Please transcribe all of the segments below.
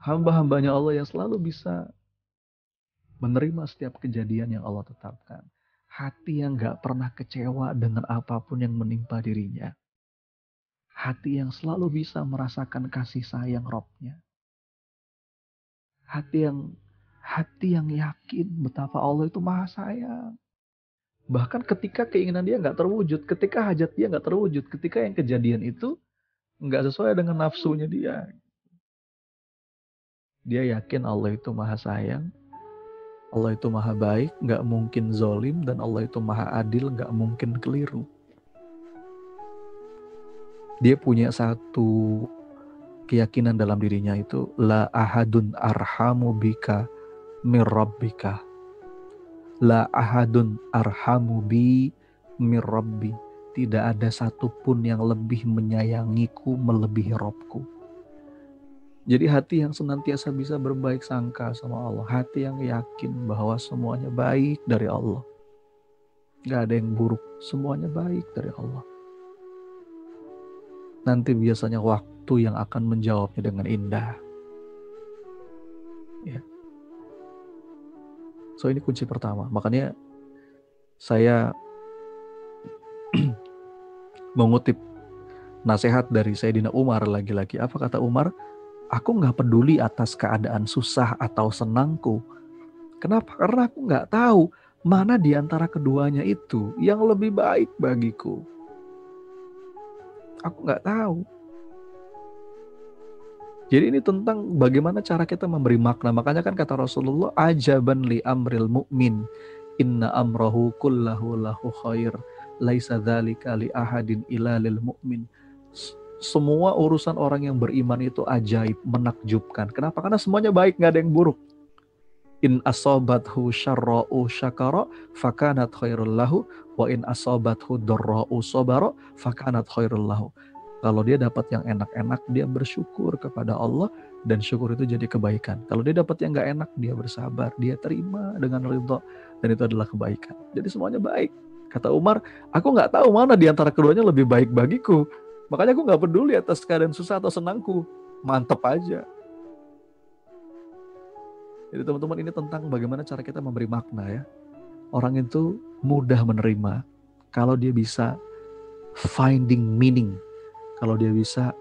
hamba-hambanya Allah yang selalu bisa menerima setiap kejadian yang Allah tetapkan. Hati yang gak pernah kecewa dengan apapun yang menimpa dirinya. Hati yang selalu bisa merasakan kasih sayang Robnya. Hati yang hati yang yakin betapa Allah itu maha sayang. Bahkan ketika keinginan dia nggak terwujud, ketika hajat dia nggak terwujud, ketika yang kejadian itu nggak sesuai dengan nafsunya dia. Dia yakin Allah itu maha sayang, Allah itu maha baik, nggak mungkin zolim, dan Allah itu maha adil, nggak mungkin keliru. Dia punya satu keyakinan dalam dirinya itu, la ahadun arhamu bika mir rabbika. La ahadun arhamu bi mir rabbi. Tidak ada satupun yang lebih menyayangiku melebihi Robku. Jadi hati yang senantiasa bisa berbaik sangka sama Allah. Hati yang yakin bahwa semuanya baik dari Allah. Gak ada yang buruk. Semuanya baik dari Allah. Nanti biasanya waktu yang akan menjawabnya dengan indah. Ya. So ini kunci pertama. Makanya saya mengutip nasihat dari Sayyidina Umar lagi-lagi. Apa kata Umar? Aku gak peduli atas keadaan susah atau senangku. Kenapa? Karena aku gak tahu mana di antara keduanya itu yang lebih baik bagiku. Aku gak tahu. Jadi ini tentang bagaimana cara kita memberi makna. Makanya kan kata Rasulullah, ajaban li amril mu'min, inna amrahu kullahu lahu khair, laisa dzalika li ahadin illa lil mu'min. Semua urusan orang yang beriman itu ajaib, menakjubkan. Kenapa? Karena semuanya baik, gak ada yang buruk. In asobathu syarra'u syakara fakanat khairul lahu, wa in asobathu darra'u sabara fakanat khairul lahu. Kalau dia dapat yang enak-enak, dia bersyukur kepada Allah, dan syukur itu jadi kebaikan. Kalau dia dapat yang gak enak, dia bersabar, dia terima dengan ridha, dan itu adalah kebaikan. Jadi semuanya baik. Kata Umar, aku gak tahu mana di antara keduanya lebih baik bagiku. Makanya aku gak peduli atas keadaan susah atau senangku. Mantep aja. Jadi teman-teman, ini tentang bagaimana cara kita memberi makna ya. Orang itu mudah menerima kalau dia bisa finding meaning. Kalau dia bisa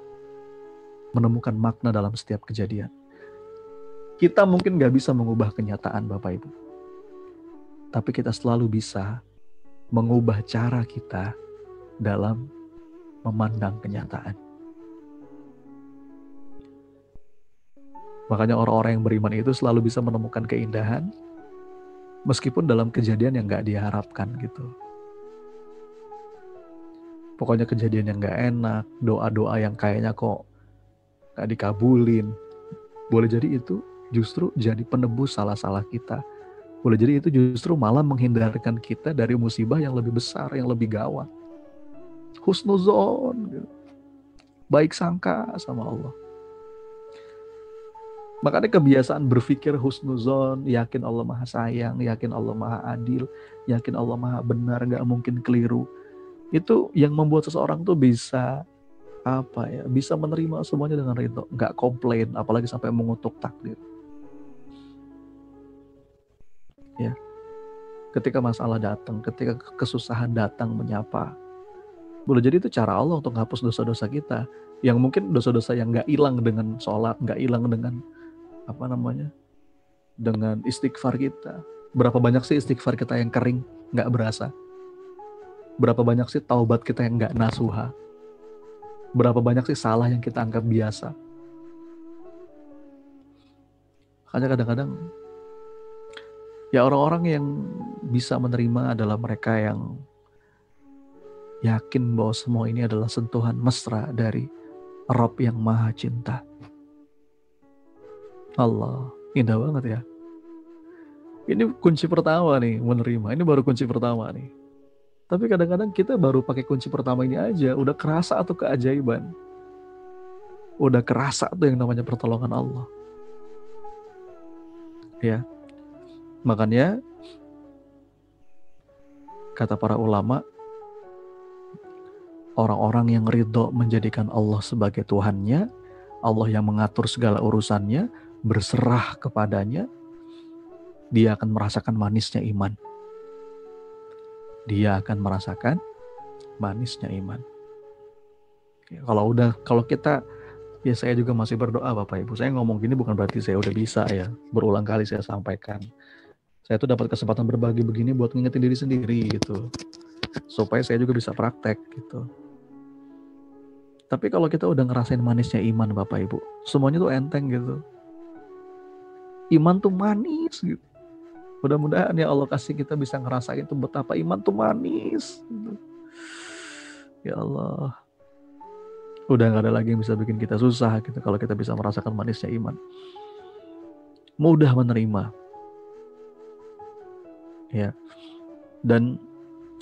menemukan makna dalam setiap kejadian. Kita mungkin gak bisa mengubah kenyataan Bapak Ibu. Tapi kita selalu bisa mengubah cara kita dalam memandang kenyataan. Makanya orang-orang yang beriman itu selalu bisa menemukan keindahan meskipun dalam kejadian yang gak diharapkan gitu. Pokoknya kejadian yang gak enak, doa-doa yang kayaknya kok gak dikabulin. Boleh jadi itu justru jadi penebus salah-salah kita. Boleh jadi itu justru malah menghindarkan kita dari musibah yang lebih besar, yang lebih gawat. Husnuzon, gitu. Baik sangka sama Allah. Makanya kebiasaan berpikir husnuzon, yakin Allah maha sayang, yakin Allah maha adil, yakin Allah maha benar, gak mungkin keliru. Itu yang membuat seseorang tuh bisa bisa menerima semuanya dengan ridho, gak komplain, apalagi sampai mengutuk takdir. Ya, ketika masalah datang, ketika kesusahan datang menyapa, boleh jadi itu cara Allah untuk menghapus dosa-dosa kita, yang mungkin dosa-dosa yang gak hilang dengan sholat, gak hilang dengan dengan istighfar kita. Berapa banyak sih istighfar kita yang kering, gak berasa? Berapa banyak sih taubat kita yang gak nasuha? Berapa banyak sih salah yang kita anggap biasa? Makanya kadang-kadang ya orang-orang yang bisa menerima adalah mereka yang yakin bahwa semua ini adalah sentuhan mesra dari Rabb yang maha cinta. Allah, indah banget ya. Ini kunci pertama nih, menerima. Ini baru kunci pertama nih. Tapi kadang-kadang kita baru pakai kunci pertama ini aja, udah kerasa tuh keajaiban. Udah kerasa tuh yang namanya pertolongan Allah. Ya. Makanya kata para ulama, orang-orang yang ridho menjadikan Allah sebagai Tuhannya, Allah yang mengatur segala urusannya, berserah kepadanya, dia akan merasakan manisnya iman. Dia akan merasakan manisnya iman. Kalau kita, ya saya juga masih berdoa Bapak Ibu. Saya ngomong gini bukan berarti saya udah bisa ya. Berulang kali saya sampaikan. Saya tuh dapat kesempatan berbagi begini buat ngingetin diri sendiri gitu. Supaya saya juga bisa praktek gitu. Tapi kalau kita udah ngerasain manisnya iman Bapak Ibu, semuanya tuh enteng gitu. Iman tuh manis gitu. Mudah-mudahan ya Allah kasih kita bisa ngerasain tuh betapa iman tuh manis gitu. Ya Allah, udah gak ada lagi yang bisa bikin kita susah gitu kalau kita bisa merasakan manisnya iman. Mudah menerima. Ya. Dan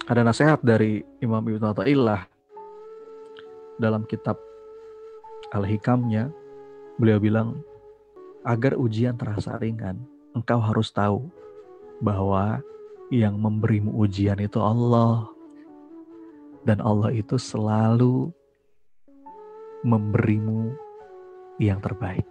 ada nasihat dari Imam Ibnu Athaillah dalam kitab Al-Hikamnya. Beliau bilang, agar ujian terasa ringan, engkau harus tahu bahwa yang memberimu ujian itu Allah. Dan Allah itu selalu memberimu yang terbaik.